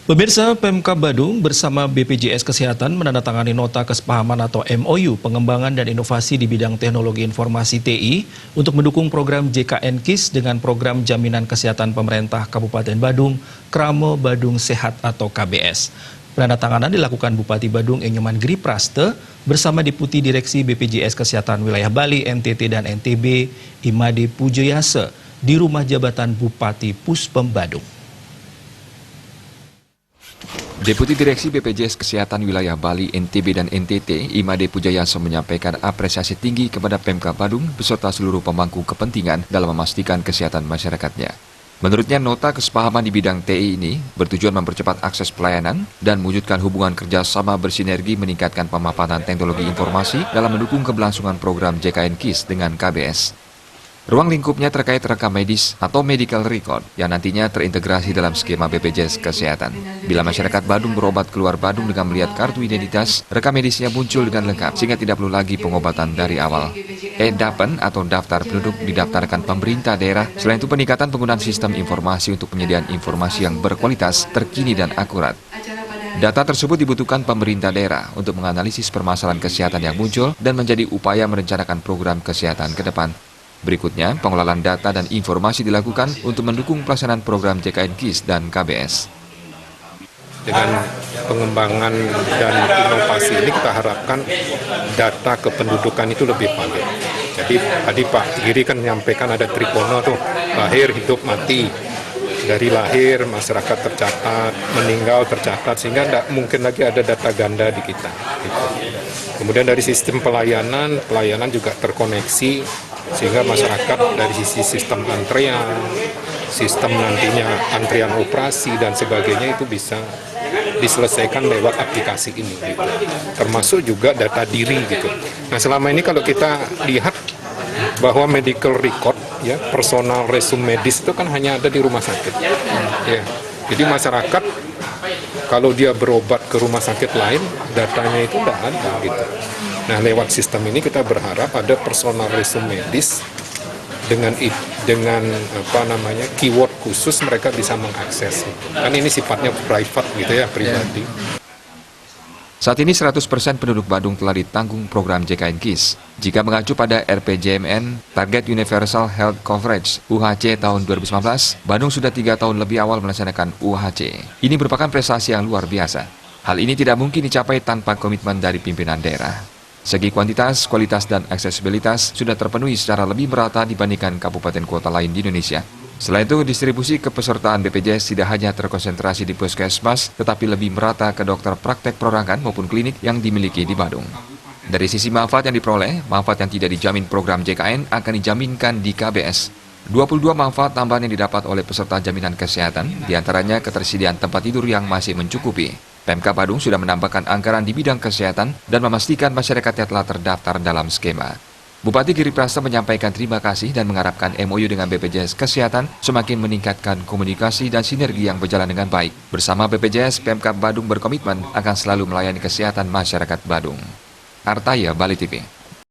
Pemirsa, Pemkab Badung bersama BPJS Kesehatan menandatangani nota kesepahaman atau MOU pengembangan dan inovasi di bidang teknologi informasi TI untuk mendukung program JKN KIS dengan program Jaminan Kesehatan Pemerintah Kabupaten Badung, Kramo Badung Sehat atau KBS. Penandatanganan dilakukan Bupati Badung Enyoman Giri Praste bersama Deputi Direksi BPJS Kesehatan Wilayah Bali, NTT dan NTB, Imade Pujayase di Rumah Jabatan Bupati Puspem Badung. Deputi Direksi BPJS Kesehatan Wilayah Bali, NTB dan NTT, Imade Pujayase menyampaikan apresiasi tinggi kepada Pemkab Badung beserta seluruh pemangku kepentingan dalam memastikan kesehatan masyarakatnya. Menurutnya, nota kesepahaman di bidang TI ini bertujuan mempercepat akses pelayanan dan mewujudkan hubungan kerjasama bersinergi meningkatkan pemaparan teknologi informasi dalam mendukung keberlangsungan program JKN KIS dengan KBS. Ruang lingkupnya terkait rekam medis atau medical record yang nantinya terintegrasi dalam skema BPJS Kesehatan. Bila masyarakat Badung berobat keluar Badung dengan melihat kartu identitas, rekam medisnya muncul dengan lengkap sehingga tidak perlu lagi pengobatan dari awal. E-Dapen atau daftar penduduk didaftarkan pemerintah daerah. Selain itu, peningkatan penggunaan sistem informasi untuk penyediaan informasi yang berkualitas, terkini dan akurat. Data tersebut dibutuhkan pemerintah daerah untuk menganalisis permasalahan kesehatan yang muncul dan menjadi upaya merencanakan program kesehatan ke depan. Berikutnya, pengelolaan data dan informasi dilakukan untuk mendukung pelaksanaan program JKN KIS dan KBS. Dengan pengembangan dan inovasi ini kita harapkan data kependudukan itu lebih valid. Jadi tadi Pak Giri kan menyampaikan ada tripono tuh, lahir, hidup, mati. Dari lahir masyarakat tercatat, meninggal tercatat, sehingga tidak mungkin lagi ada data ganda di kita. Gitu. Kemudian dari sistem pelayanan juga terkoneksi, sehingga masyarakat dari sisi sistem antrian, sistem nantinya antrian operasi dan sebagainya itu bisa diselesaikan lewat aplikasi ini. Gitu. Termasuk juga data diri gitu. Nah, selama ini kalau kita lihat bahwa medical record, ya, personal resume medis itu kan hanya ada di rumah sakit. Ya. Jadi masyarakat kalau dia berobat ke rumah sakit lain, datanya itu tidak ada gitu. Nah, lewat sistem ini kita berharap ada personal resume medis dengan keyword khusus mereka bisa mengakses. Kan ini sifatnya private gitu ya, pribadi. Saat ini 100% penduduk Badung telah ditanggung program JKN KIS. Jika mengacu pada RPJMN, Target Universal Health Coverage (UHC) tahun 2019, Badung sudah 3 tahun lebih awal melaksanakan UHC. Ini merupakan prestasi yang luar biasa. Hal ini tidak mungkin dicapai tanpa komitmen dari pimpinan daerah. Segi kuantitas, kualitas, dan aksesibilitas sudah terpenuhi secara lebih merata dibandingkan kabupaten kota lain di Indonesia. Selain itu, distribusi kepesertaan BPJS tidak hanya terkonsentrasi di puskesmas, tetapi lebih merata ke dokter praktek perorangan maupun klinik yang dimiliki di Badung. Dari sisi manfaat yang diperoleh, manfaat yang tidak dijamin program JKN akan dijaminkan di KBS. 22 manfaat tambahan yang didapat oleh peserta jaminan kesehatan, diantaranya ketersediaan tempat tidur yang masih mencukupi. Pemkab Badung sudah menambahkan anggaran di bidang kesehatan dan memastikan masyarakatnya telah terdaftar dalam skema. Bupati Giri Praste menyampaikan terima kasih dan mengharapkan MOU dengan BPJS Kesehatan semakin meningkatkan komunikasi dan sinergi yang berjalan dengan baik. Bersama BPJS, Pemkab Badung berkomitmen akan selalu melayani kesehatan masyarakat Badung. Artaya, Bali TV.